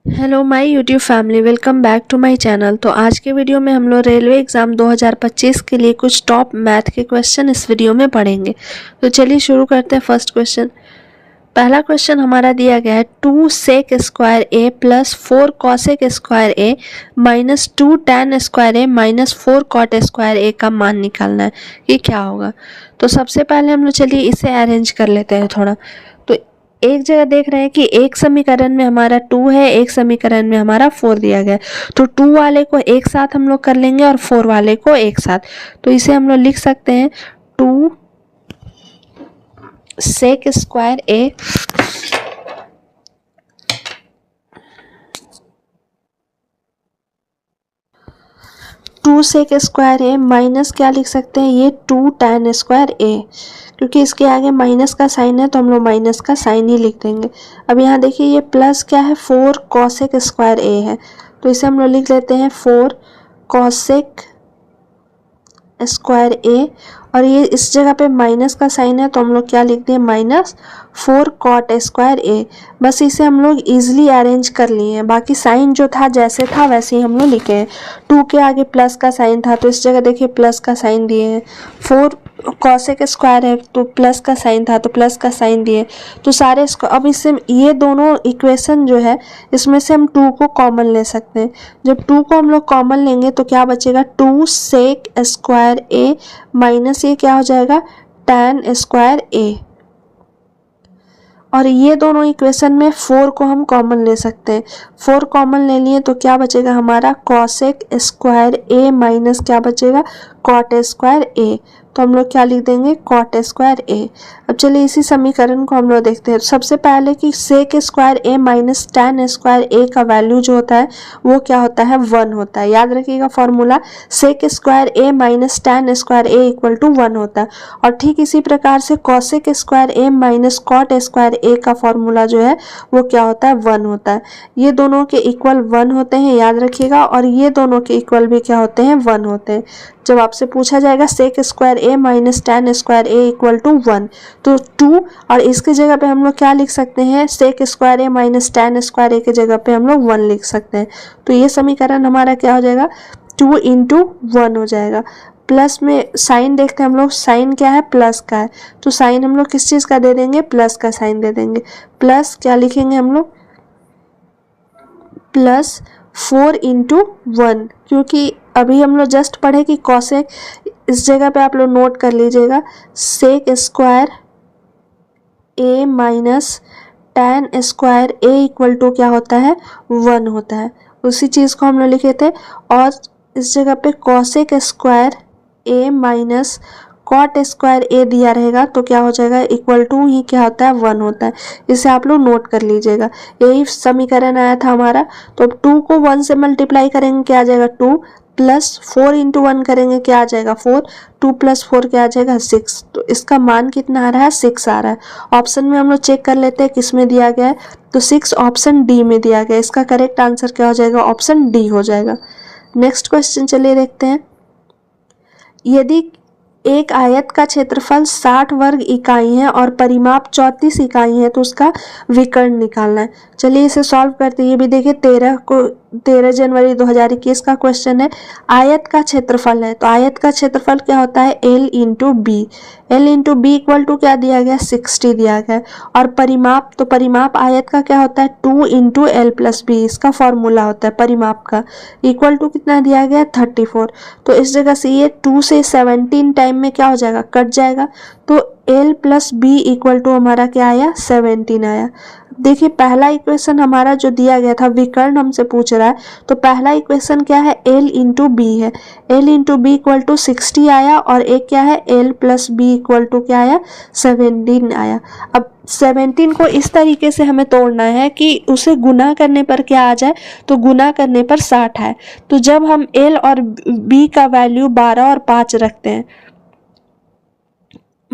Hello my YouTube family, welcome back to my channel. तो आज के वीडियो में हम लोग रेलवे एग्ज़ाम 2025 के लिए कुछ टॉप मैथ के क्वेश्चन इस वीडियो में पढ़ेंगे। तो चलिए शुरू करते हैं। फर्स्ट क्वेश्चन, पहला क्वेश्चन हमारा दिया गया है 2 sec square A plus 4 cosec square A minus 2 tan square A minus 4 cot square A का मान निकालना है। ये क्या होगा? तो सबसे पहले हम लोग चलिए इसे अरेंज कर लेते हैं थोड़ा। तो एक जगह देख रहे हैं कि एक समीकरण में हमारा 2 है, एक समीकरण में हमारा 4 दिया गया है। तो 2 वाले को एक साथ हम लोग कर लेंगे और 4 वाले को एक साथ। तो इसे हम लोग लिख सकते हैं 2 sec square A two sec square A minus क्या लिख सकते हैं, ये 2 टैन स्क्वायर ए। क्योंकि इसके आगे माइनस का साइन है तो हम लोग माइनस का साइन ही लिख देंगे। अब यहाँ देखिए ये प्लस क्या है, 4 कॉसेक स्क्वायर ए है। तो इसे हम लोग लिख लेते हैं 4 कॉसेक स्क्वायर ए। और ये इस जगह पे माइनस का साइन है तो हम लोग क्या लिख दें, माइनस 4 कॉट स्क्वायर ए। बस इसे हम लोग इजीली अरेंज कर लिए हैं। बाकी साइन जो था जैसे था वैसे ही हम लोग लिखे हैं। 2 के आगे प्लस का साइन था तो इस जगह देखिए प्लस का साइन दिए हैं। 4 कॉसेक स्क्वायर है तो प्लस का साइन था तो प्लस का साइन दिए। तो सारे अब इससे ये दोनों इक्वेशन जो है इसमें से हम 2 को कॉमन ले सकते हैं। जब 2 को हम लोग कॉमन लेंगे तो क्या बचेगा, 2 सेक स्क्वायर ए माइनस ये क्या हो जाएगा, टैन स्क्वायर ए। और ये दोनों इक्वेशन में 4 को हम कॉमन ले सकते हैं। 4 कॉमन ले लिए तो क्या बचेगा हमारा, कॉसेक स्क्वायर ए माइनस क्या बचेगा, कॉट स्क्वायर ए। तो हम लोग क्या लिख देंगे, कॉट स्क्वायर ए। अब चलिए इसी समीकरण को हम लोग देखते हैं। सबसे पहले कि सेक square A minus tan square A का वैल्यू जो होता है वो क्या होता है, 1 होता है। याद रखिएगा formula, sec square A minus tan square A equal to 1 होता है। और ठीक इसी प्रकार से cosec square A minus cot square A का फॉर्मूला जो है वो क्या होता है, 1 होता है। ये दोनों के इक्वल 1 होते हैं, याद रखिएगा। और ये दोनों के इक्वल भी क्या होते हैं, 1 होते हैं। जब आपसे पूछा जाएगा sec square A minus tan square A equal to 1 तो 2, और इसके जगह पे हम लोग क्या लिख सकते हैं, सेक square A minus tan square ए के जगह पे हम लोग 1 लिख सकते हैं। तो ये समीकरण हमारा क्या हो जाएगा, 2 इंटू 1 हो जाएगा। प्लस में साइन देखते हैं हम लोग, साइन क्या है, प्लस का है। तो साइन हम लोग किस चीज़ का दे देंगे, प्लस का साइन दे देंगे। प्लस क्या लिखेंगे हम लोग, प्लस 4 इंटू 1। क्योंकि अभी हम लोग जस्ट पढ़े कि कॉसेक, इस जगह पे आप लोग नोट कर लीजिएगा, sec square A minus tan square A equal to क्या होता है, 1 होता है। उसी चीज़ को हम लोग लिखे थे। और इस जगह पे cosec square A minus cot square ए दिया रहेगा तो क्या हो जाएगा, इक्वल टू ही क्या होता है, 1 होता है। इसे आप लोग नोट कर लीजिएगा। यही समीकरण आया था हमारा। तो 2 को 1 से मल्टीप्लाई करेंगे क्या आ जाएगा, 2 प्लस 4 इंटू 1 करेंगे क्या आ जाएगा, 4। 2 प्लस 4 क्या आ जाएगा, 6। तो इसका मान कितना आ रहा है, 6 आ रहा है। ऑप्शन में हम लोग चेक कर लेते हैं किस में दिया गया है। तो 6 ऑप्शन डी में दिया गया है। इसका करेक्ट आंसर क्या हो जाएगा, ऑप्शन डी हो जाएगा। नेक्स्ट क्वेश्चन चलिए देखते हैं। यदि एक आयत का क्षेत्रफल 60 वर्ग इकाई है और परिमाप 34 इकाई है तो उसका विकर्ण निकालना है। चलिए इसे सॉल्व करते हैं। ये भी देखिए 13 जनवरी 2021 का क्वेश्चन है। आयत का क्षेत्रफल है तो आयत का क्षेत्रफल क्या होता है, L into B. L into B equal to क्या दिया गया, 60 दिया गया। और परिमाप, तो परिमाप आयत का क्या होता है, 2 इंटू एल प्लस बी। इसका फॉर्मूला होता है परिमाप का। इक्वल टू कितना दिया गया, 34। तो इस जगह से ये 2 से 17 टाइम में क्या हो जाएगा, कट जाएगा। तो L plus B equal to हमारा क्या आया, 17 आया। देखिए पहला इक्वेशन हमारा जो दिया गया था, विकर्ण हमसे पूछ रहा है। तो पहला इक्वेशन क्या है, L इंटू बी है। L into B equal to 60 आया। और एक क्या है, L plus B equal to क्या आया, 17 आया। अब 17 को इस तरीके से हमें तोड़ना है कि उसे गुना करने पर क्या आ जाए, तो गुना करने पर 60 आए। तो जब हम L और B का वैल्यू 12 और 5 रखते हैं,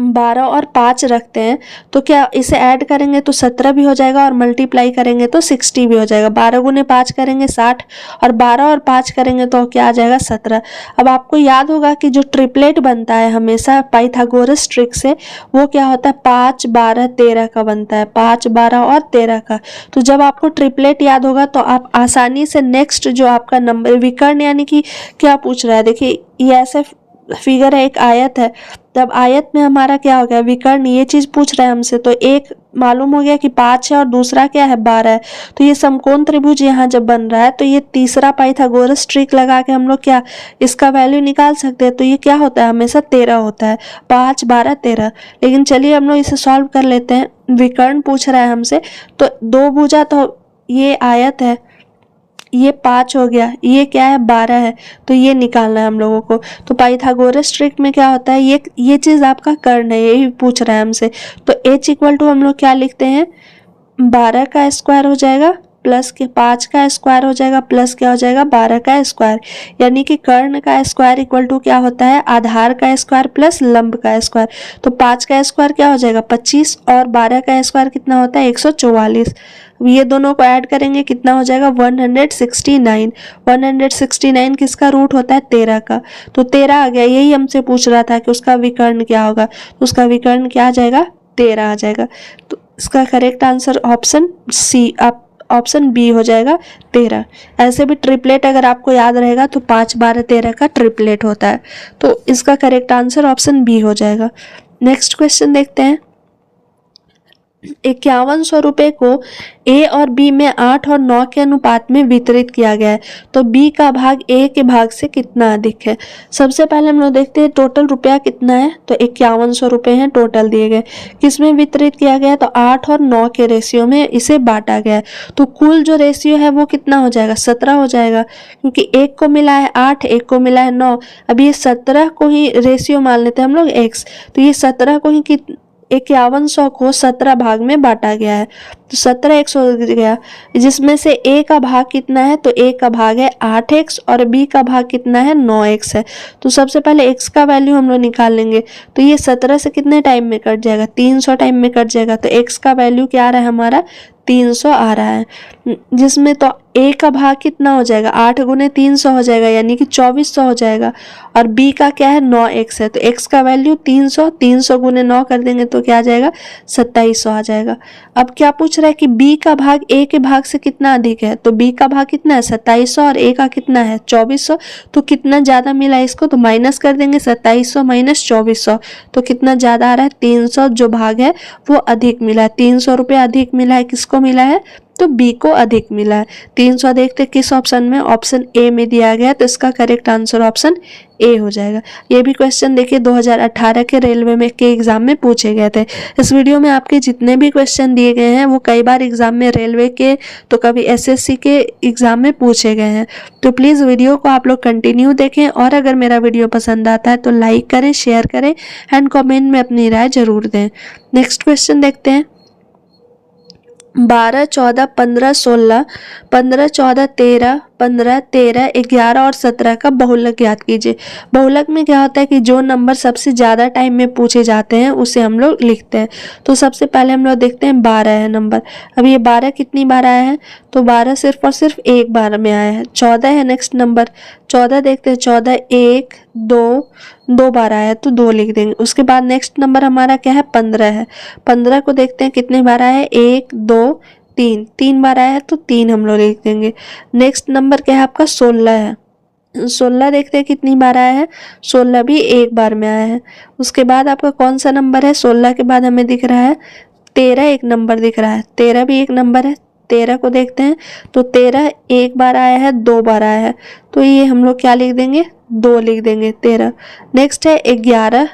12 और 5 रखते हैं तो क्या इसे ऐड करेंगे तो 17 भी हो जाएगा और मल्टीप्लाई करेंगे तो 60 भी हो जाएगा। 12 गुने 5 करेंगे 60 और 12 और 5 करेंगे तो क्या आ जाएगा 17। अब आपको याद होगा कि जो ट्रिपलेट बनता है हमेशा पाइथागोरस ट्रिक से, वो क्या होता है 5, 12, 13 का बनता है, 5, 12 और 13 का। तो जब आपको ट्रिपलेट याद होगा तो आप आसानी से नेक्स्ट जो आपका नंबर विकर्ण यानी कि क्या पूछ रहा है, देखिए ये ऐसे फिगर है, एक आयत है, तब आयत में हमारा क्या हो गया विकर्ण, ये चीज पूछ रहा है हमसे। तो एक मालूम हो गया कि 5 है और दूसरा क्या है 12 है, तो ये समकोण त्रिभुज यहाँ जब बन रहा है तो ये तीसरा पाइथागोरस ट्रिक लगा के हम लोग क्या इसका वैल्यू निकाल सकते हैं। तो ये क्या होता है हमेशा 13 होता है, 5, 12, 13। लेकिन चलिए हम लोग इसे सॉल्व कर लेते हैं। विकर्ण पूछ रहा है हमसे, तो दो भुजा तो ये आयत है, ये 5 हो गया, ये क्या है 12 है, तो ये निकालना है हम लोगों को। तो पाइथागोरस ट्रिक में क्या होता है ये चीज़ आपका कर्ण है, यही पूछ रहा है हमसे। तो h इक्वल टू हम लोग क्या लिखते हैं 12 का स्क्वायर हो जाएगा प्लस के 5 का स्क्वायर हो जाएगा प्लस क्या हो जाएगा 12 का स्क्वायर, यानी कि कर्ण का स्क्वायर इक्वल टू क्या होता है आधार का स्क्वायर प्लस लंब का स्क्वायर। तो 5 का स्क्वायर क्या हो जाएगा 25 और 12 का स्क्वायर कितना होता है 144। ये दोनों को ऐड करेंगे कितना हो जाएगा 169। 169 किसका रूट होता है 13 का, तो 13 आ गया। यही हमसे पूछ रहा था कि उसका विकर्ण क्या होगा, तो उसका विकर्ण क्या आ जाएगा 13 आ जाएगा। तो इसका करेक्ट आंसर ऑप्शन सी, आप ऑप्शन बी हो जाएगा 13। ऐसे भी ट्रिपलेट अगर आपको याद रहेगा तो 5, 12, 13 का ट्रिपलेट होता है, तो इसका करेक्ट आंसर ऑप्शन बी हो जाएगा। नेक्स्ट क्वेश्चन देखते हैं। 5100 रुपये को ए और बी में 8 और 9 के अनुपात में वितरित किया गया है, तो बी का भाग ए के भाग से कितना अधिक है। सबसे पहले हम लोग देखते हैं टोटल रुपया कितना है, तो 5100 रुपये हैं टोटल दिए गए। किसमें वितरित किया गया है, तो 8 और 9 के रेशियो में इसे बांटा गया है। तो कुल जो रेशियो है वो कितना हो जाएगा 17 हो जाएगा, क्योंकि एक को मिला है 8, एक को मिला है 9। अब ये 17 को ही रेशियो मान लेते हैं हम लोग x, तो ये 17 को ही 5100 को 17 भाग में बांटा गया है, तो 17 x हो गया, जिसमें से a का भाग कितना है, तो a का भाग है 8x और b का भाग कितना है 9x है। तो सबसे पहले x का वैल्यू हम लोग निकाल लेंगे, तो ये 17 से कितने टाइम में कट जाएगा 300 टाइम में कट जाएगा। तो x का वैल्यू क्या आ रहा है हमारा 300 आ रहा है, जिसमें तो a का भाग कितना हो जाएगा 8 गुने 300 हो जाएगा, यानी कि 2400 हो जाएगा। और b का क्या है 9x है, तो x का वैल्यू 300, 300 गुने 9 कर देंगे तो क्या आ जाएगा 2700 आ जाएगा। अब क्या पूछ रहा है कि b का भाग a के भाग से कितना अधिक है, तो b का भाग कितना है 2700 और a का कितना है 2400, तो कितना ज़्यादा मिला है इसको, तो माइनस कर देंगे 2700 माइनस 2400, तो कितना ज़्यादा आ रहा है 300 जो भाग है वो अधिक मिला है। 300 रुपये अधिक मिला है, किसको मिला है, तो बी को अधिक मिला है। 300 देखते किस ऑप्शन में, ऑप्शन ए में दिया गया, तो इसका करेक्ट आंसर ऑप्शन ए हो जाएगा। ये भी क्वेश्चन देखिए 2018 के रेलवे में के एग्जाम में पूछे गए थे। इस वीडियो में आपके जितने भी क्वेश्चन दिए गए हैं वो कई बार एग्जाम में रेलवे के तो कभी एसएससी के एग्जाम में पूछे गए हैं। तो प्लीज़ वीडियो को आप लोग कंटिन्यू देखें, और अगर मेरा वीडियो पसंद आता है तो लाइक करें, शेयर करें एंड कॉमेंट में अपनी राय जरूर दें। नेक्स्ट क्वेश्चन देखते हैं। 12, 14, 15, 16, 15, 14, 13, 15, 13, 11 और 17 का बहुलक ज्ञात कीजिए। बहुलक में क्या होता है कि जो नंबर सबसे ज़्यादा टाइम में पूछे जाते हैं उसे हम लोग लिखते हैं। तो सबसे पहले हम लोग देखते हैं 12 है नंबर। अब ये 12 कितनी बार आया है, तो 12 सिर्फ और सिर्फ एक बार में आया है। 14 है नेक्स्ट नंबर, 14 देखते हैं, 14 1, 2 बार आया है तो 2 लिख देंगे। उसके बाद नेक्स्ट नंबर हमारा क्या है 15 है। 15 को देखते हैं कितने बार आया है 1, 2, 3 बार आया है तो 3 हम लोग लिख देंगे। नेक्स्ट नंबर क्या है आपका 16 है। 16 देखते हैं कितनी बार आया है, 16 भी एक बार में आया है। उसके बाद आपका कौन सा नंबर है, 16 के बाद हमें दिख रहा है 13 एक नंबर दिख रहा है, 13 भी एक नंबर है। 13 को देखते हैं तो 13 एक बार आया है 2 बार आया है, तो ये हम लोग क्या लिख देंगे 2 लिख देंगे 13। नेक्स्ट है 11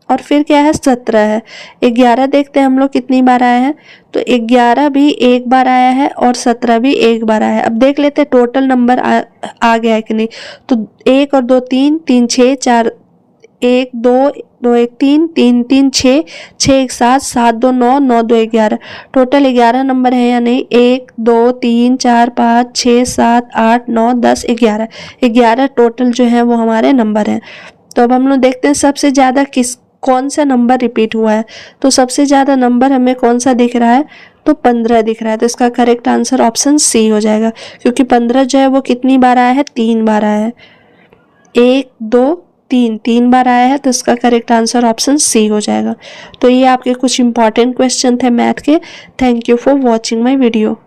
और फिर क्या है 17 है। 11 देखते हैं हम लोग कितनी बार आया है, तो 11 भी एक बार आया है और 17 भी एक बार आया है। अब देख लेते हैं टोटल नंबर आ गया है कि नहीं, तो 1 और 2 3, 3 6 4, 1 2 2 1 3 3 3 6 6 1 7 7 2 9 9 2 11, टोटल 11 नंबर है या नहीं, 1 2 3 4 5 6 7 8 9 10 11 टोटल जो है वो हमारे नंबर हैं। तो अब हम लोग देखते हैं सबसे ज़्यादा कौन सा नंबर रिपीट हुआ है। तो सबसे ज़्यादा नंबर हमें कौन सा दिख रहा है, तो 15 दिख रहा है। तो इसका करेक्ट आंसर ऑप्शन सी हो जाएगा, क्योंकि 15 जो है वो कितनी बार आया है, 3 बार आया है। 1 2 3, 3 बार आया है, तो इसका करेक्ट आंसर ऑप्शन सी हो जाएगा। तो ये आपके कुछ इंपॉर्टेंट क्वेश्चन थे मैथ के। Thank you for watching my video.